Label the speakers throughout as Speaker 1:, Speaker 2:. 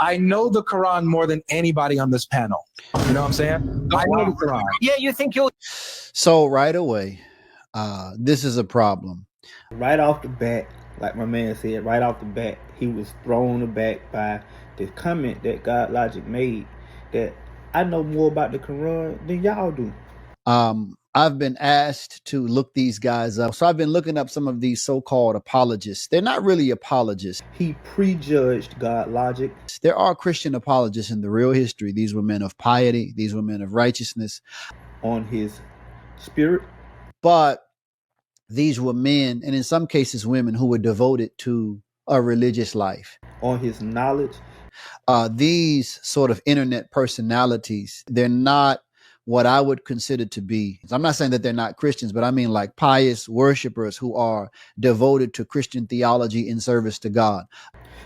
Speaker 1: I know the Quran more than anybody on this panel. You know what I'm saying? I know the Quran.
Speaker 2: Yeah, you think you'll...
Speaker 3: So right away, this is a problem.
Speaker 4: Right off the bat, like my man said, right off the bat, he was thrown aback by the comment that GodLogic made that I know more about the Quran than y'all do.
Speaker 3: I've been asked to look these guys up. So I've been looking up some of these so-called apologists. They're not really apologists.
Speaker 4: He prejudged GodLogic.
Speaker 3: There are Christian apologists in the real history. These were men of piety. These were men of righteousness.
Speaker 4: On his spirit.
Speaker 3: But these were men, and in some cases women, who were devoted to a religious life.
Speaker 4: On his knowledge.
Speaker 3: These sort of internet personalities, they're not what I would consider to be, I'm not saying that they're not Christians, but I mean like pious worshipers who are devoted to Christian theology in service to God.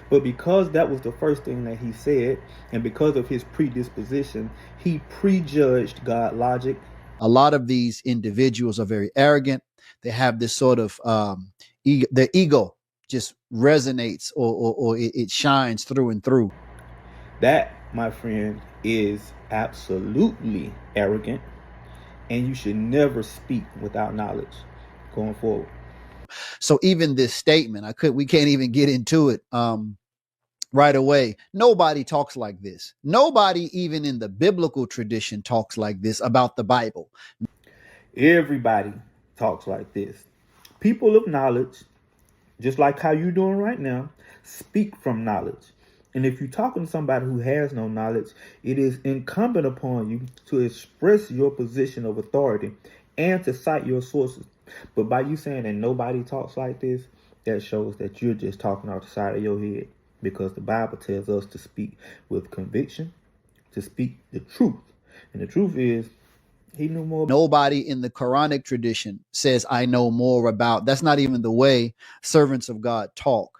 Speaker 4: But because that was the first thing that he said, and because of his predisposition, he prejudged GodLogic.
Speaker 3: A lot of these individuals are very arrogant. They have this sort of their ego just resonates or it shines through and through.
Speaker 4: That, my friend, is absolutely arrogant, and you should never speak without knowledge going forward.
Speaker 3: So even this statement, we can't even get into it right away. Nobody talks like this. Nobody, even in the biblical tradition, talks like this about the Bible.
Speaker 4: Everybody talks like this. People of knowledge, just like how you're doing right now, speak from knowledge. And if you're talking to somebody who has no knowledge, it is incumbent upon you to express your position of authority and to cite your sources. But by you saying that nobody talks like this, that shows that you're just talking off the side of your head, because the Bible tells us to speak with conviction, to speak the truth. And the truth is, he knew more.
Speaker 3: Nobody in the Quranic tradition says, I know more about. That's not even the way servants of God talk.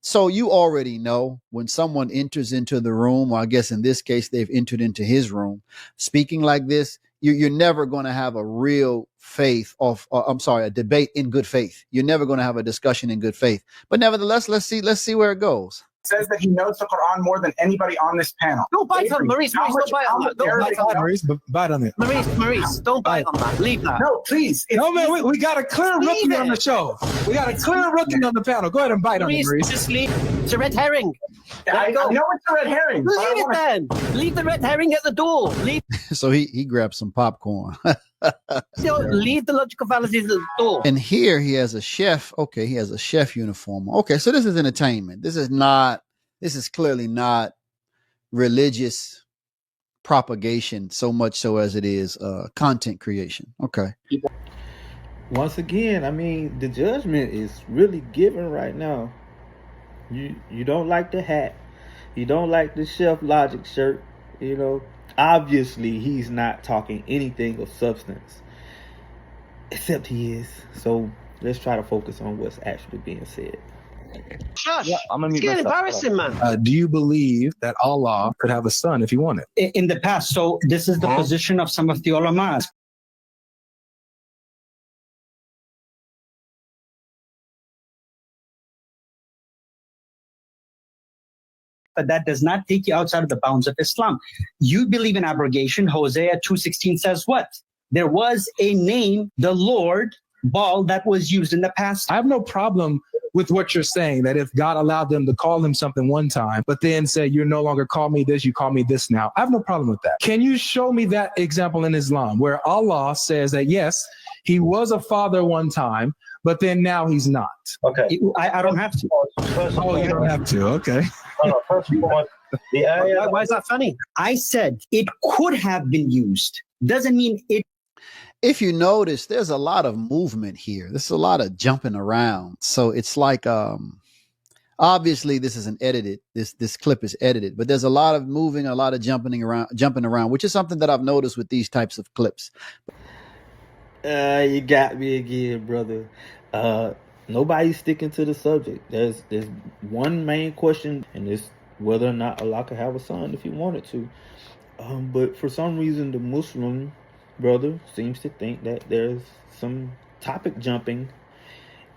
Speaker 3: So you already know when someone enters into the room, or I guess in this case, they've entered into his room, speaking like this, you're never going to have a real a debate in good faith. You're never going to have a discussion in good faith. But nevertheless, let's see where it goes.
Speaker 1: Says that he knows the Quran more than anybody on this panel.
Speaker 2: Don't bite on Maurice. Don't bite on that. Don't bite on that.
Speaker 1: Maurice, bite on it.
Speaker 2: Maurice, don't bite on that. Leave that.
Speaker 1: No, please. No, man, we got a clear rookie on the show. We got a clear rookie on the panel. Go ahead and bite on it, Maurice.
Speaker 2: Just leave. It's a red herring.
Speaker 1: I know it's a red herring.
Speaker 2: Leave it then. Leave the red herring at the door. Leave.
Speaker 3: So he grabbed some popcorn.
Speaker 2: Leave the logical fallacies at the door.
Speaker 3: And here he has a chef. Okay, he has a chef uniform. Okay, so this is entertainment. This is clearly not religious propagation so much so as it is content creation. Okay.
Speaker 4: Once again, I mean, the judgment is really given right now. You don't like the hat. You don't like the Chef Logic shirt. You know, obviously he's not talking anything of substance. Except he is. So let's try to focus on what's actually being said.
Speaker 2: Shush.
Speaker 5: Yeah,
Speaker 2: it's getting embarrassing, man.
Speaker 1: Do you believe that Allah could have a son if he wanted?
Speaker 6: In the past. So this is the position of some of the ulama. But that does not take you outside of the bounds of Islam. You believe in abrogation. Hosea 2:16 says what? There was a name, the Lord, Baal, that was used in the past.
Speaker 1: I have no problem with what you're saying, that if God allowed them to call him something one time, but then say, you're no longer call me this, you call me this now. I have no problem with that. Can you show me that example in Islam where Allah says that, yes, he was a father one time, but then now he's not?
Speaker 5: Okay.
Speaker 6: I don't have to.
Speaker 1: You don't have to. Okay.
Speaker 5: First of all,
Speaker 2: Why is that funny?
Speaker 6: I said it could have been used. Doesn't mean it.
Speaker 3: If you notice, there's a lot of movement here. There's a lot of jumping around. So it's like, obviously this isn't edited. This clip is edited, but there's a lot of moving, a lot of jumping around, which is something that I've noticed with these types of clips.
Speaker 4: You got me again, brother. Nobody's sticking to the subject. There's one main question, and it's whether or not Allah could have a son if he wanted to. But for some reason, the Muslim brother seems to think that there's some topic jumping,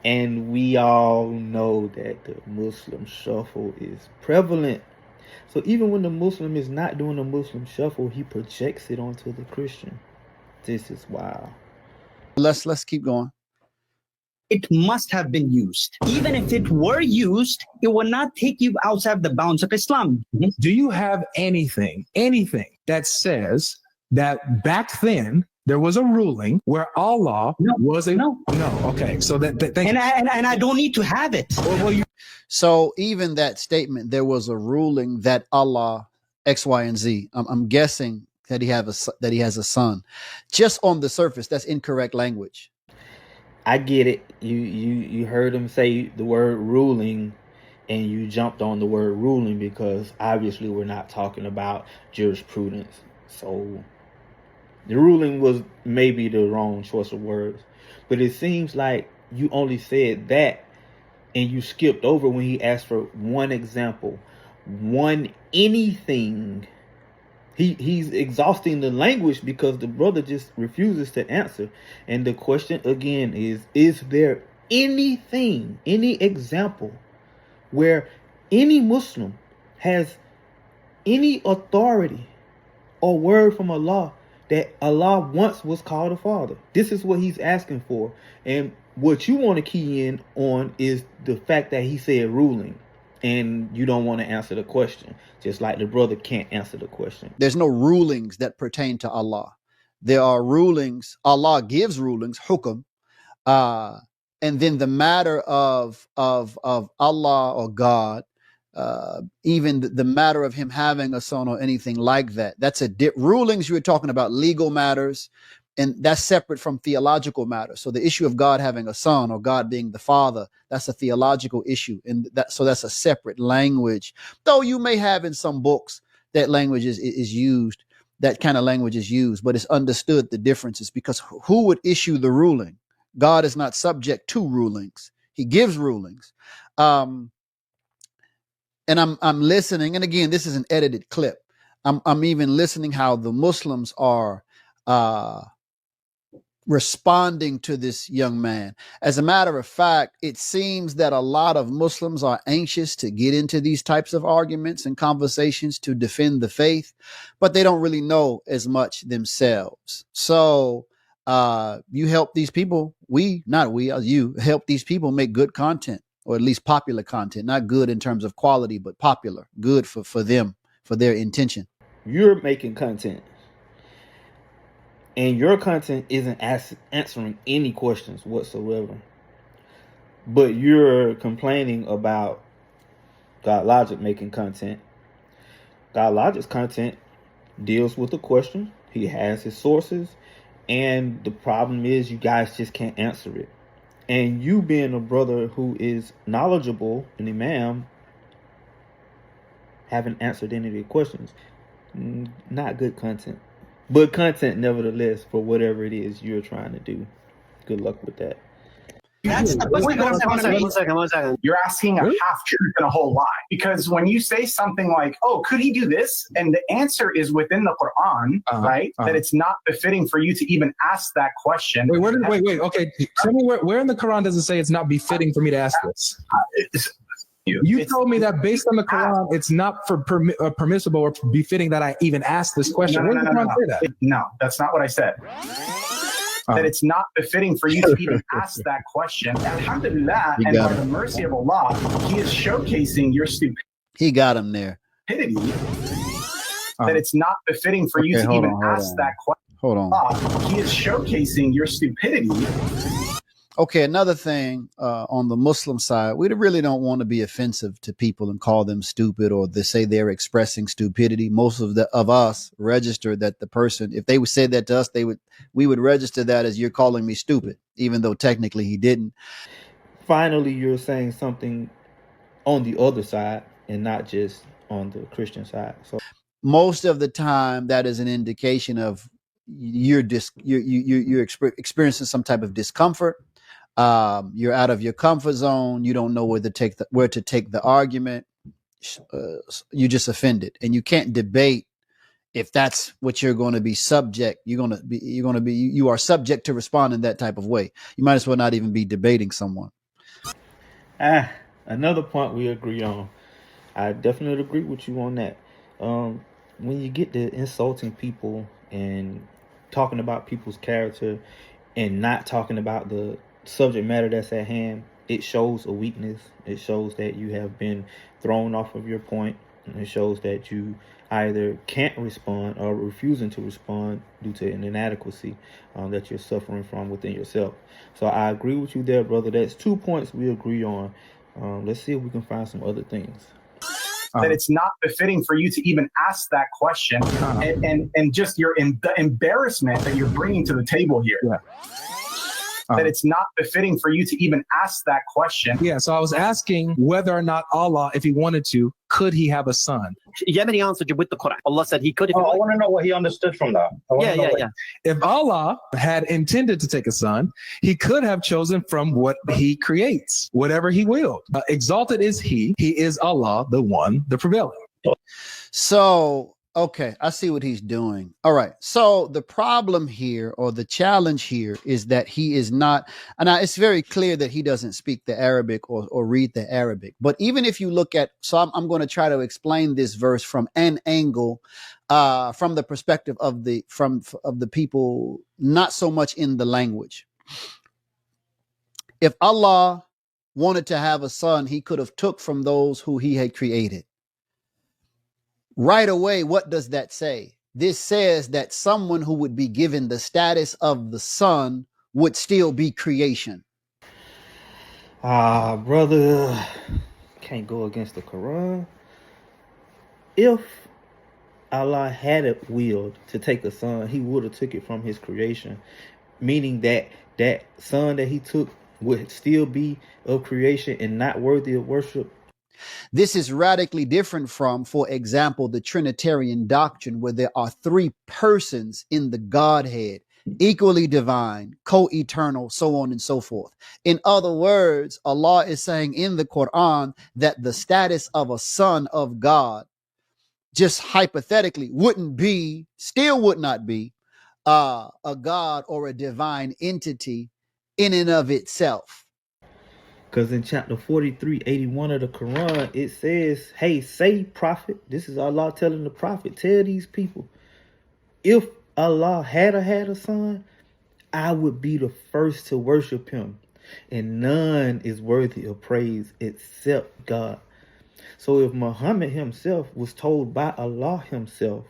Speaker 4: and we all know that the Muslim shuffle is prevalent. So even when the Muslim is not doing the Muslim shuffle, he projects it onto the Christian. This is wild.
Speaker 3: Let's keep going.
Speaker 6: It must have been used. Even if it were used, it would not take you outside the bounds of Islam.
Speaker 1: Do you have anything that says that back then there was a ruling where Allah was a
Speaker 6: no.
Speaker 1: Okay, so that
Speaker 6: And I don't need to have it.
Speaker 3: So even that statement, there was a ruling that Allah X, Y, and Z. I'm guessing that he has a son. Just on the surface, that's incorrect language.
Speaker 4: I get it. You heard him say the word ruling, and you jumped on the word ruling because obviously we're not talking about jurisprudence. So the ruling was maybe the wrong choice of words, but it seems like you only said that and you skipped over when he asked for one example, one anything. He's exhausting the language because the brother just refuses to answer. And the question again is there anything, any example where any Muslim has any authority or word from Allah that Allah once was called a father? This is what he's asking for. And what you want to key in on is the fact that he said ruling, and you don't want to answer the question, just like the brother can't answer the question.
Speaker 3: There's no rulings that pertain to Allah. There are rulings. Allah gives rulings, hukum, and then the matter of Allah or God, even the matter of him having a son or anything like that. That's rulings. You're talking about legal matters, and that's separate from theological matters. So the issue of God having a son or God being the father, that's a theological issue, and that's a separate language. Though you may have in some books that language is used, that kind of language is used, but it's understood the differences, because who would issue the ruling? God is not subject to rulings. He gives rulings. And I'm listening, and again, this is an edited clip. I'm even listening how the Muslims are responding to this young man. As a matter of fact, it seems that a lot of Muslims are anxious to get into these types of arguments and conversations to defend the faith, but they don't really know as much themselves. So you help these people, you help these people make good content, or at least popular content, not good in terms of quality, but popular, good for them, for their intention.
Speaker 4: You're making content, and your content isn't answering any questions whatsoever, but you're complaining about GodLogic making content. GodLogic's content deals with the question. He has his sources, and the problem is you guys just can't answer it. And you, being a brother who is knowledgeable, an Imam, haven't answered any of the questions. Not good content, but content nevertheless for whatever it is you're trying to do. Good luck with that.
Speaker 2: That's the
Speaker 5: One second. You're asking a half truth and a whole lie. Because when you say something like, oh, could he do this? And the answer is within the Quran, right? That it's not befitting for you to even ask that question.
Speaker 1: Wait. Okay. Tell me where in the Quran does it say it's not befitting for me to ask this? You told me that based on the Quran, it's not for permissible or befitting that I even ask this question. Where does the Quran say that?
Speaker 5: No, that's not what I said. That it's not befitting for you to even ask that question. Alhamdulillah, and by the mercy of Allah, he is showcasing your stupidity.
Speaker 3: He got him there.
Speaker 5: That it's not befitting for you to even ask that question.
Speaker 3: Hold on.
Speaker 5: He is showcasing your stupidity.
Speaker 3: Okay, another thing on the Muslim side, we really don't want to be offensive to people and call them stupid, or they say they're expressing stupidity. Most of us register that the person, if they would say that to us, we would register that as you're calling me stupid, even though technically he didn't.
Speaker 4: Finally, you're saying something on the other side and not just on the Christian side. So
Speaker 3: most of the time, that is an indication of you're experiencing some type of discomfort. You're out of your comfort zone. You don't know where to take the argument. You just offended, and you can't debate if that's what you're going to be subject. You are subject to respond in that type of way. You might as well not even be debating someone.
Speaker 4: Another point we agree on. I definitely agree with you on that. When you get to insulting people and talking about people's character and not talking about the subject matter that's at hand, it shows a weakness. It shows that you have been thrown off of your point. And it shows that you either can't respond or refusing to respond due to an inadequacy that you're suffering from within yourself. So I agree with you there, brother. That's 2 points we agree on. Let's see if we can find some other things.
Speaker 5: That it's not befitting for you to even ask that question, and just the embarrassment that you're bringing to the table here.
Speaker 1: Yeah.
Speaker 5: That it's not befitting for you to even ask that question.
Speaker 1: Yeah, so I was asking whether or not Allah, if he wanted to, could he have a son?
Speaker 2: Yemeni answered you with the Quran. Allah said he could. If
Speaker 7: I want to know what he understood from that.
Speaker 2: yeah.
Speaker 1: If Allah had intended to take a son, he could have chosen from what he creates, whatever he willed. Exalted is he is Allah, the one, the prevailing.
Speaker 3: So, okay, I see what he's doing. All right. So the problem here, or the challenge here, is that he is not, and it's very clear that he doesn't speak the Arabic or read the Arabic. But even if you look at, so I'm going to try to explain this verse from an angle, from the perspective of the people, not so much in the language. If Allah wanted to have a son, he could have took from those who he had created. Right away, what does that say? This says that someone who would be given the status of the son would still be creation.
Speaker 4: Brother, can't go against the Quran. If Allah had it willed to take a son, he would have took it from his creation, meaning that that son that he took would still be of creation and not worthy of worship.
Speaker 3: This is radically different from, for example, the Trinitarian doctrine, where there are three persons in the Godhead, equally divine, co-eternal, so on and so forth. In other words, Allah is saying in the Quran that the status of a son of God, just hypothetically, would not be a God or a divine entity in and of itself.
Speaker 4: Because in chapter 43:81 of the Quran, it says, hey, say, prophet, this is Allah telling the prophet, tell these people, if Allah had a son, I would be the first to worship him. And none is worthy of praise except God. So if Muhammad himself was told by Allah himself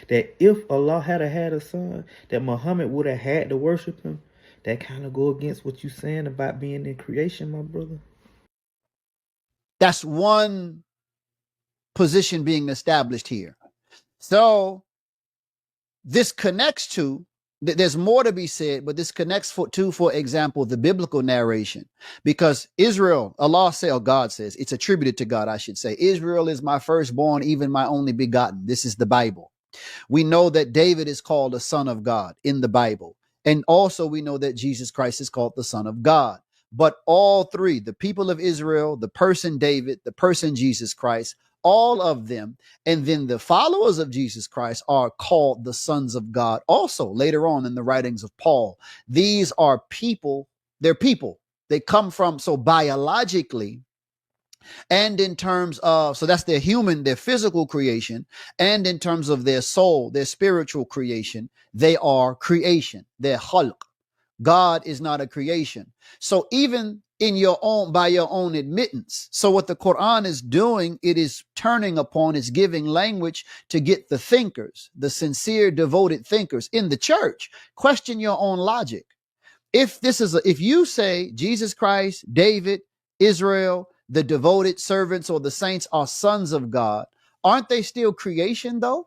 Speaker 4: that if Allah had a son, that Muhammad would have had to worship him, that kind of go against what you're saying about being in creation, my brother.
Speaker 3: That's one position being established here. So this connects to, there's more to be said, but this connects to, for example, the biblical narration. Because Israel, Allah says, or God says, it's attributed to God, I should say, Israel is my firstborn, even my only begotten. This is the Bible. We know that David is called a son of God in the Bible. And also we know that Jesus Christ is called the Son of God. But all three, the people of Israel, the person David, the person Jesus Christ, all of them, and then the followers of Jesus Christ are called the sons of God also later on in the writings of Paul. These are people, they're people. They come from, so biologically, and in terms of, so that's their human, their physical creation, and in terms of their soul, their spiritual creation, they are creation. They're khalq. God is not a creation. So even in your own, by your own admittance, so what the Quran is doing, it is turning upon, is giving language to get the thinkers, the devoted thinkers in the church, question your own logic. If you say Jesus Christ, David, Israel, the devoted servants or the saints are sons of God, aren't they still creation though?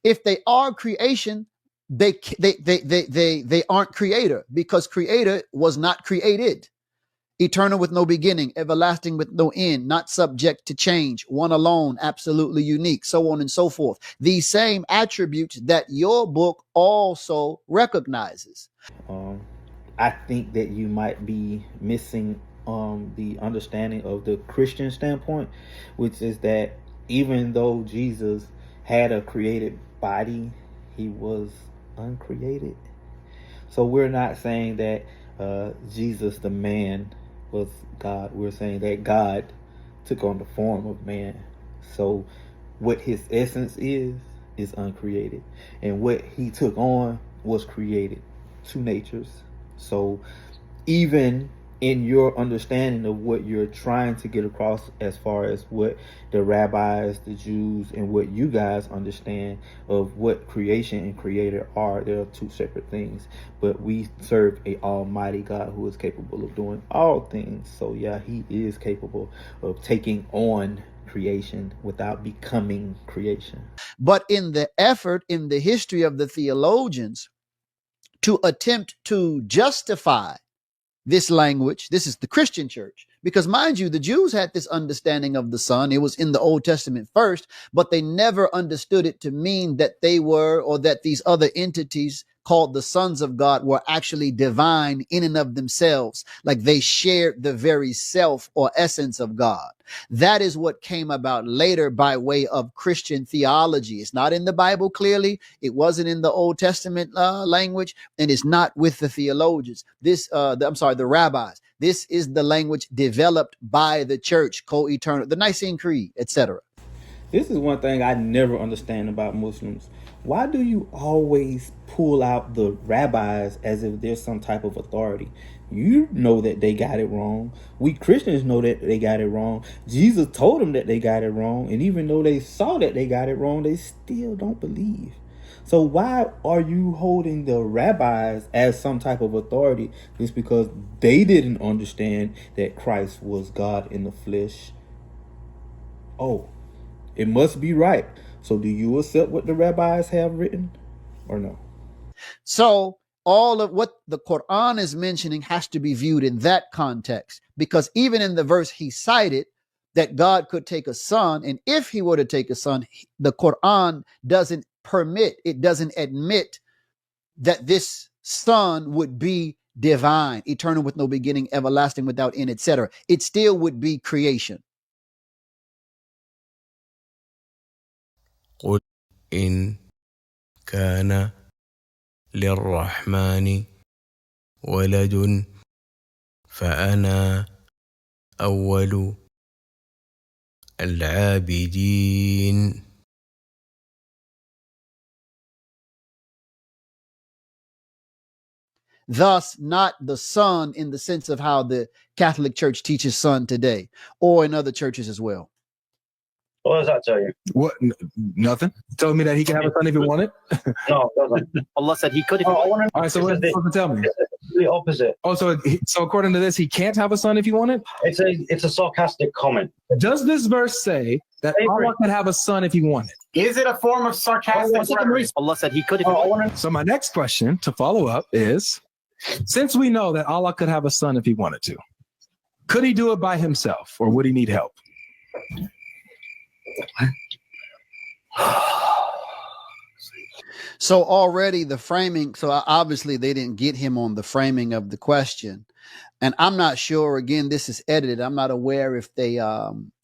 Speaker 3: If they are creation, they aren't creator, because creator was not created. Eternal with no beginning, everlasting with no end, not subject to change, one alone, absolutely unique, so on and so forth. These same attributes that your book also recognizes.
Speaker 4: I think that you might be missing the understanding of the Christian standpoint, which is that even though Jesus had a created body, he was uncreated. So we're not saying that Jesus the man was God. We're saying that God took on the form of man. So what his essence is uncreated. And what he took on was created. Two natures. So even in your understanding of what you're trying to get across, as far as what the rabbis, the Jews, and what you guys understand of what creation and creator are, there are two separate things. But we serve a almighty God who is capable of doing all things. So yeah, he is capable of taking on creation without becoming creation.
Speaker 3: But in the effort, in the history of the theologians, to attempt to justify this language, this is the Christian church, because mind you, the Jews had this understanding of the Son. It was in the Old Testament first, but they never understood it to mean that they were, or that these other entities called the sons of God were actually divine in and of themselves, like they shared the very self or essence of God. That is what came about later by way of Christian theology. It's not in the Bible clearly. It wasn't in the Old Testament language, and it's not with the theologians. The rabbis. This is the language developed by the church, co-eternal, the Nicene Creed, etc.
Speaker 4: This is one thing I never understand about Muslims. Why do you always pull out the rabbis as if there's some type of authority? You know that they got it wrong. We Christians know that they got it wrong. Jesus told them that they got it wrong. And even though they saw that they got it wrong, they still don't believe. So why are you holding the rabbis as some type of authority? Just because they didn't understand that Christ was God in the flesh. Oh, it must be right. So do you accept what the rabbis have written or no?
Speaker 3: So all of what the Quran is mentioning has to be viewed in that context, because even in the verse he cited that God could take a son, and if he were to take a son, the Quran doesn't permit, it doesn't admit that this son would be divine, eternal with no beginning, everlasting without end, etc. It still would be creation.
Speaker 8: قل إن كان للرحمن ولد فأنا أول العابدين.
Speaker 3: Thus, not the son in the sense of how the Catholic Church teaches son today, or in other churches as well.
Speaker 7: What does that tell you?
Speaker 1: What? Nothing. Told me that he can have a son if he wanted.
Speaker 7: No, it doesn't.
Speaker 2: Allah said he could if he
Speaker 7: Oh, I
Speaker 2: wanted.
Speaker 7: want
Speaker 1: All right. So what are you supposed to tell me?
Speaker 7: the opposite.
Speaker 1: Oh, so according to this, he can't have a son if he wanted.
Speaker 7: It's a sarcastic comment.
Speaker 1: Does this verse say that
Speaker 7: Avery.
Speaker 1: Allah could have a son if he wanted?
Speaker 5: Is it a form of sarcastic rhetoric?
Speaker 2: Allah said he could if he
Speaker 7: Oh, I
Speaker 2: wanted.
Speaker 7: want to.
Speaker 1: So my next question to follow up is, since we know that Allah could have a son if he wanted to, could he do it by himself, or would he need help?
Speaker 3: So already the framing, so obviously they didn't get him on the framing of the question. And I'm not sure, again, this is edited. I'm not aware if they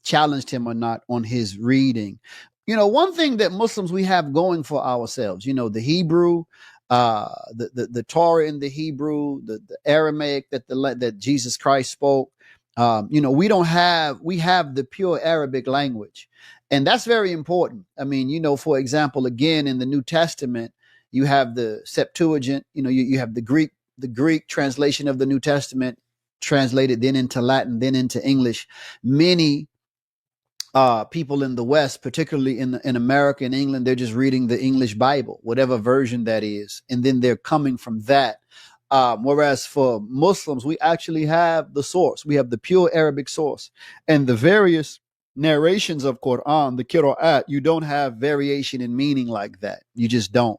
Speaker 3: challenged him or not on his reading. You know, one thing that Muslims, we have going for ourselves, you know, the Hebrew, the Torah in the Hebrew, the Aramaic that Jesus Christ spoke. You know, we have the pure Arabic language. And that's very important. I mean, you know, for example, again, in the New Testament, you have the Septuagint, you know, you have the Greek translation of the New Testament translated then into Latin, then into English. Many people in the West, particularly in America and England, they're just reading the English Bible, whatever version that is. And then they're coming from that. Whereas for Muslims, we actually have the source. We have the pure Arabic source, and the various narrations of Quran, the Qira'at, you don't have variation in meaning like that. You just don't.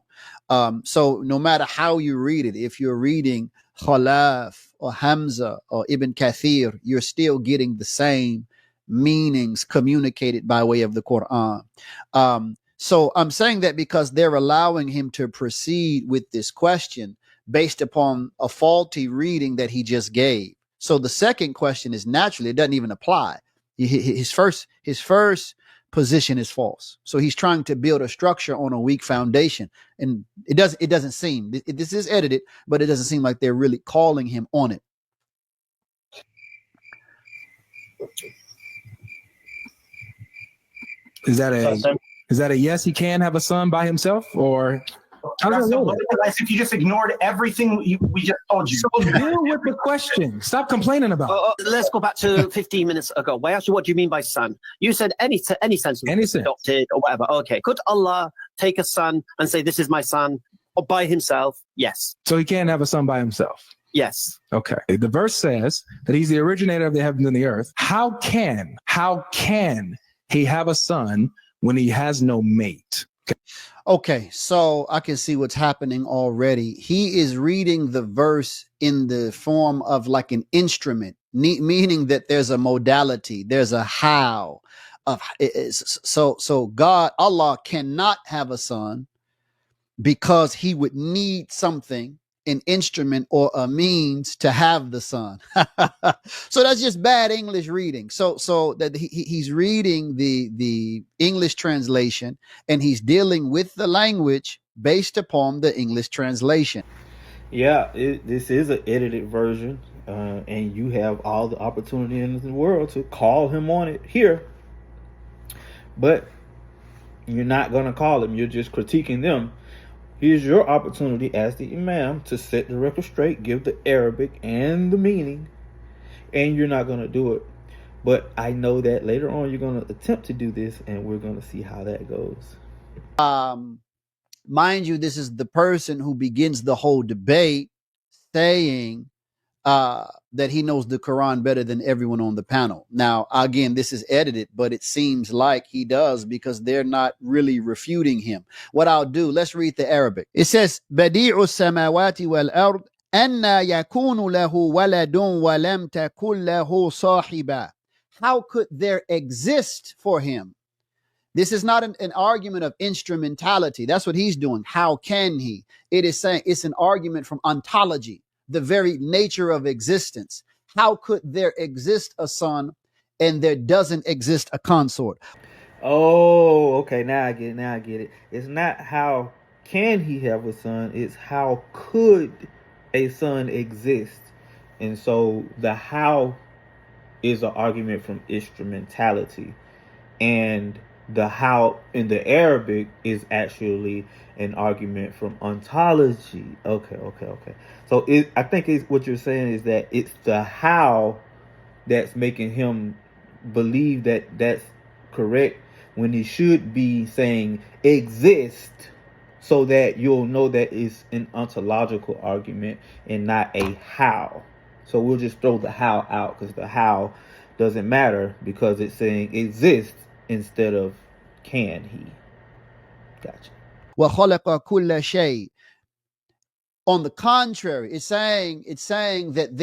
Speaker 3: So no matter how you read it, if you're reading Khalaf or Hamza or Ibn Kathir, you're still getting the same meanings communicated by way of the Quran. So I'm saying that because they're allowing him to proceed with this question based upon a faulty reading that he just gave. So the second question is naturally, it doesn't even apply. His first position is false. So he's trying to build a structure on a weak foundation. And it doesn't seem, this is edited, but it doesn't seem like they're really calling him on it.
Speaker 1: Is that
Speaker 7: It's that
Speaker 1: a
Speaker 7: simple.
Speaker 1: is that a yes? He can have a son by himself, or how does
Speaker 5: That's
Speaker 1: that
Speaker 5: so
Speaker 1: work?
Speaker 5: if you just ignored everything we just told you.
Speaker 1: So deal with the question. Stop complaining about it.
Speaker 2: Let's go back to 15 minutes ago. Why actually, what do you mean by son? You said any sense of
Speaker 1: Any sense.
Speaker 2: adopted or whatever. Okay. Could Allah take a son and say, this is my son, or by himself? Yes.
Speaker 1: So he can't have a son by himself.
Speaker 2: Yes.
Speaker 1: Okay. The verse says that he's the originator of the heavens and the earth. How can he have a son when he has no mate?
Speaker 3: Okay, so I can see what's happening already. He is reading the verse in the form of like an instrument, meaning that there's a modality, there's a how of so God, Allah cannot have a son because he would need something, an instrument or a means to have the son. So that's just bad English reading. So that he's reading the English translation and he's dealing with the language based upon the English translation.
Speaker 4: Yeah, this is an edited version, and you have all the opportunity in the world to call him on it here. But you're not going to call him. You're just critiquing them. Here's your opportunity as the Imam to set the record straight, give the Arabic and the meaning, and you're not going to do it. But I know that later on you're going to attempt to do this, and we're going to see how that goes.
Speaker 3: Mind you, this is the person who begins the whole debate saying that he knows the Quran better than everyone on the panel. Now, again, this is edited, but it seems like he does because they're not really refuting him. What I'll do, let's read the Arabic. It says, Badi'u samawati wal ard, anna yakunu lahu waladun wa lam takun lahu sahiba. How could there exist for him? This is not an argument of instrumentality. That's what he's doing. How can he? It is saying it's an argument from ontology, the very nature of existence. How could there exist a son and there doesn't exist a consort?
Speaker 4: Oh, okay. Now I get it. It's not how can he have a son, it's how could a son exist. And so the how is an argument from instrumentality. And the how in the Arabic is actually an argument from ontology. Okay. So I think what you're saying is that it's the how that's making him believe that that's correct when he should be saying exist, so that you'll know that it's an ontological argument and not a how. So we'll just throw the how out because the how doesn't matter because it's saying exist instead of can he. Gotcha.
Speaker 3: وَخَلَقَ كُلَّ شَيْءٍ. On the contrary, it's saying that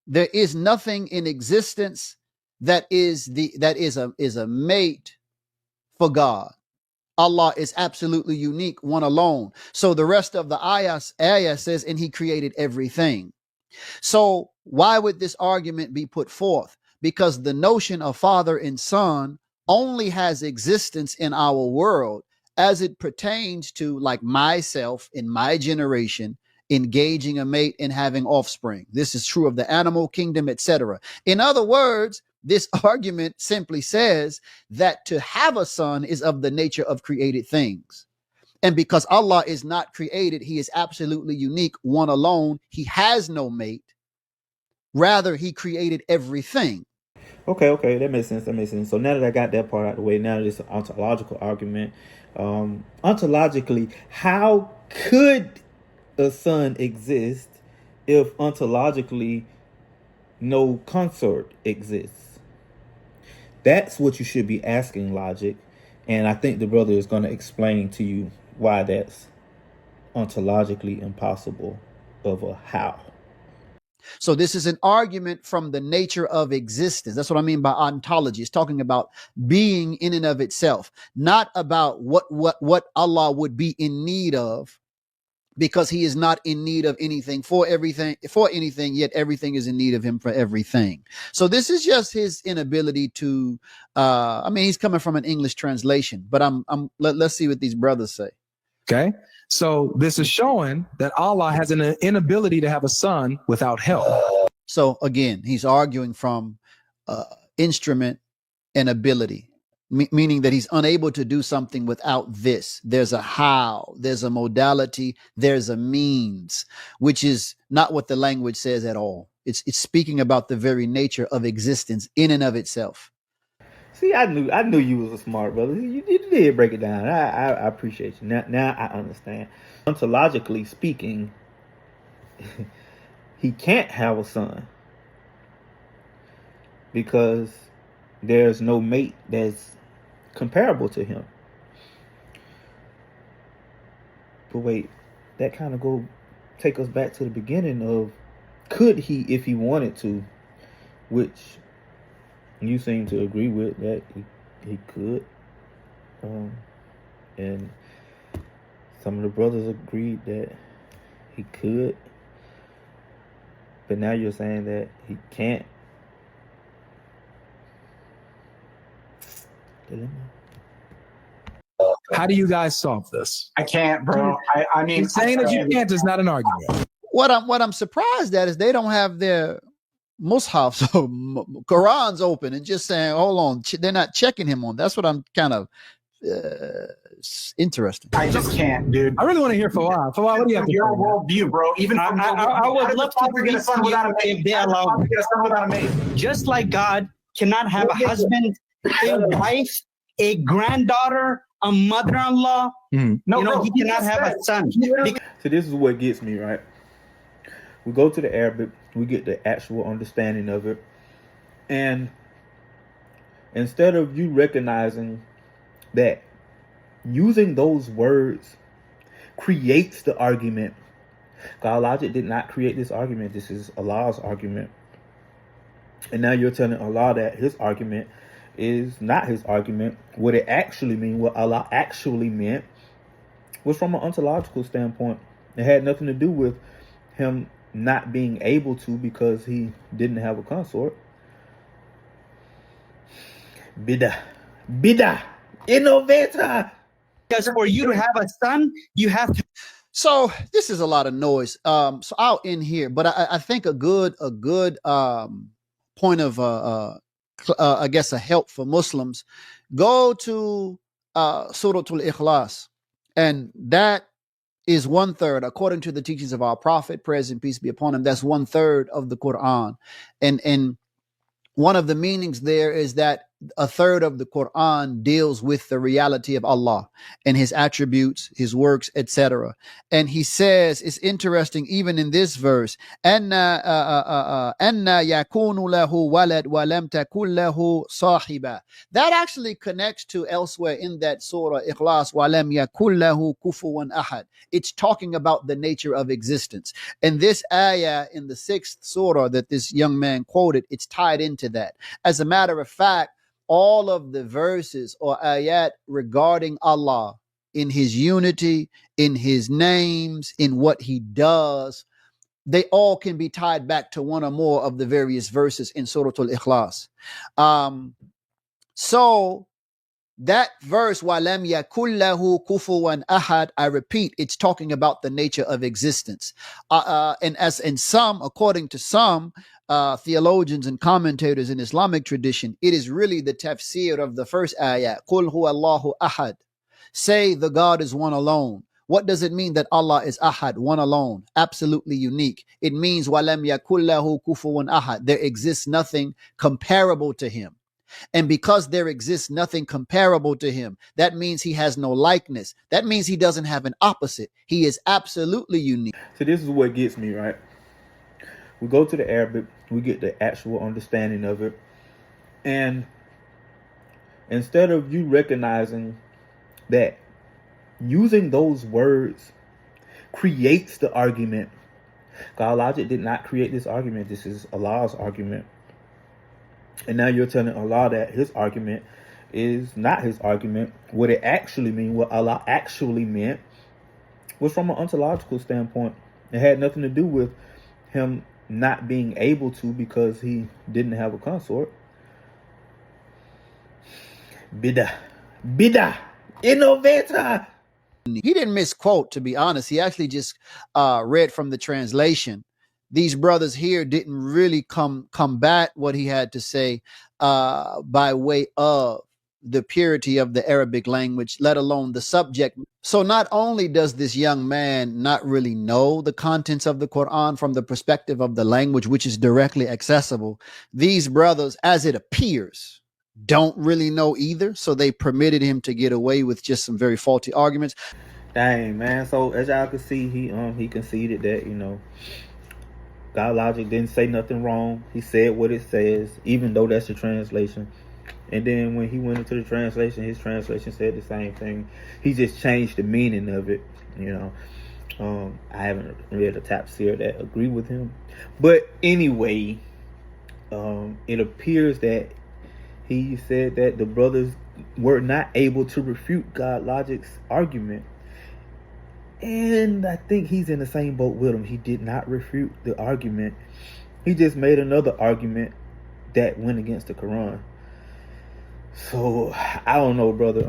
Speaker 3: there is nothing in existence that is a mate for God. Allah is absolutely unique, one alone. So the rest of the ayah says, and he created everything. So why would this argument be put forth? Because the notion of father and son only has existence in our world as it pertains to, like, myself in my generation engaging a mate and having offspring. This is true of the animal kingdom, etc. In other words, this argument simply says that to have a son is of the nature of created things. And because Allah is not created, he is absolutely unique, one alone. He has no mate. Rather, he created everything.
Speaker 4: Okay, that makes sense. So now that I got that part out of the way, now it's an ontological argument. Ontologically, how could a son exist if ontologically no consort exists? That's what you should be asking, Logic. And I think the brother is going to explain to you why that's ontologically impossible of a how.
Speaker 3: So this is an argument from the nature of existence. That's what I mean by ontology. It's talking about being in and of itself, not about what Allah would be in need of, because he is not in need of anything for anything, yet everything is in need of him for everything. So this is just his inability to, he's coming from an English translation, but let's see what these brothers say.
Speaker 1: Okay. So this is showing that Allah has an inability to have a son without help.
Speaker 3: So again, he's arguing from instrument an ability, meaning that he's unable to do something without this. There's a how, there's a modality, there's a means, which is not what the language says at all. It's speaking about the very nature of existence in and of itself.
Speaker 4: See, I knew you was a smart brother. You did break it down. I appreciate you. Now I understand. Ontologically speaking, he can't have a son because there's no mate that's comparable to him. But wait, that kind of take us back to the beginning of, could he, if he wanted to, which you seem to agree with, that he could, and some of the brothers agreed that he could, but now you're saying that he can't.
Speaker 1: How do you guys solve this?
Speaker 5: I can't, bro. I mean,
Speaker 1: saying that you can't is not an argument.
Speaker 3: What I'm surprised at is they don't have their mushafs or Qurans open and just saying, hold on, they're not checking him on. That's what I'm kind of interesting.
Speaker 5: I just can't, dude.
Speaker 1: I really want to hear Fawad. Fawad, what do you have to
Speaker 5: your
Speaker 1: say?
Speaker 5: worldview, bro? Even from
Speaker 6: I would love to
Speaker 5: get a son without a mate.
Speaker 6: if they allow
Speaker 5: Get a son without a mate.
Speaker 6: just like God cannot have a husband, a wife, a granddaughter, a mother-in-law.
Speaker 5: No, bro,
Speaker 6: he cannot have a son.
Speaker 4: So this is what gets me, right? We go to the Arabic, we get the actual understanding of it, and instead of you recognizing that using those words creates the argument, GodLogic did not create this argument. This is Allah's argument. And now you're telling Allah that his argument is not his argument. What it actually means, what Allah actually meant, was from an ontological standpoint. It had nothing to do with him not being able to because he didn't have a consort. Bidah, innovator.
Speaker 6: Because for you to have a son, you have to.
Speaker 3: So this is a lot of noise. So I'll end here, but I think a good point of I guess a help for Muslims, go to Surah Al-Ikhlas, and that is 1/3, according to the teachings of our Prophet, praise and peace be upon him. That's 1/3 of the Quran, and one of the meanings there is that 1/3 of the Quran deals with the reality of Allah and his attributes, his works, etc. And he says, it's interesting, even in this verse, anna yakunu lahu walad wa lam takun lahu sahiba. That actually connects to elsewhere in that surah Ikhlas, wa lam yakun lahu kufuwan ahad. It's talking about the nature of existence. And this ayah in the 6th surah that this young man quoted, it's tied into that. As a matter of fact, all of the verses or ayat regarding Allah in his unity, in his names, in what he does, they all can be tied back to one or more of the various verses in Surah Al-Ikhlas. So that verse, وَلَمْ يَكُنْ لَهُ كُفُوًا أَحَدٌ, I repeat, it's talking about the nature of existence. And as in some, according to some theologians and commentators in Islamic tradition, it is really the tafsir of the first ayah, قُلْ هُوَ اللَّهُ أَحَدٌ. Say the God is one alone. What does it mean that Allah is ahad, one alone, absolutely unique? It means وَلَمْ يَكُنْ لَهُ كُفُوًا أَحَدٌ. There exists nothing comparable to him. And because there exists nothing comparable to him, that means he has no likeness. That means he doesn't have an opposite. He is absolutely unique.
Speaker 4: So this is what gets me, right? We go to the Arabic, we get the actual understanding of it. And instead of you recognizing that using those words creates the argument, GodLogic did not create this argument. This is Allah's argument. And now you're telling Allah that his argument is not his argument. What it actually means, what Allah actually meant, was from an ontological standpoint. It had nothing to do with him not being able to because he didn't have a consort. Bidah, innovator.
Speaker 3: He didn't misquote, to be honest. He actually just read from the translation. These brothers here didn't really combat what he had to say by way of the purity of the Arabic language, let alone the subject. So not only does this young man not really know the contents of the Quran from the perspective of the language, which is directly accessible, these brothers, as it appears, don't really know either. So they permitted him to get away with just some very faulty arguments.
Speaker 4: Dang, man. So as y'all can see, he conceded that, GodLogic didn't say nothing wrong. He said what it says, even though that's the translation. And then when he went into the translation, his translation said the same thing. He just changed the meaning of it. I haven't read a tafsir that agree with him. But anyway, it appears that he said that the brothers were not able to refute GodLogic's argument. And I think he's in the same boat with him. He did not refute the argument. He just made another argument that went against the Quran. So I don't know, brother.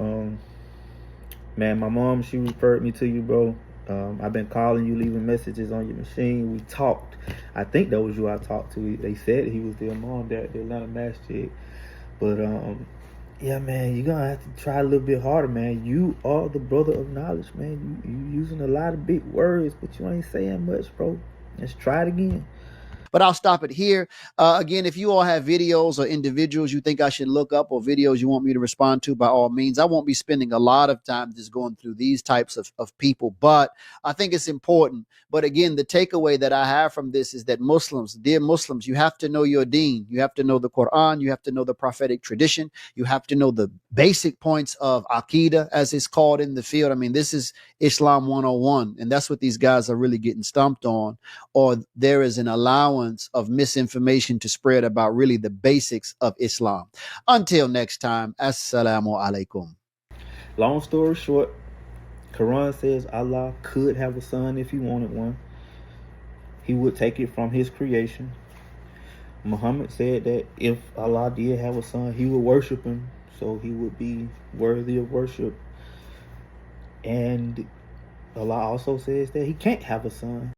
Speaker 4: Man, my mom, she referred me to you, bro. I've been calling you, leaving messages on your machine. We talked. I think that was you I talked to. They said he was the Imam there at the Atlanta Masjid. But yeah, man, you're gonna have to try a little bit harder, man. You are the brother of knowledge, man. You using a lot of big words, but you ain't saying much, bro. Let's try it again.
Speaker 3: But I'll stop it here. Again, if you all have videos or individuals you think I should look up or videos you want me to respond to, by all means. I won't be spending a lot of time just going through these types of people, but I think it's important. But again, the takeaway that I have from this is that Muslims, dear Muslims, you have to know your deen. You have to know the Quran. You have to know the prophetic tradition. You have to know the basic points of Aqidah, as it's called in the field. I mean, this is Islam 101, and that's what these guys are really getting stumped on, or there is an allowance of misinformation to spread about really the basics of Islam. Until next time, assalamu alaikum.
Speaker 4: Long story short, Quran says Allah could have a son if he wanted one. He would take it from his creation. Muhammad said that if Allah did have a son, he would worship him, so he would be worthy of worship. And Allah also says that he can't have a son.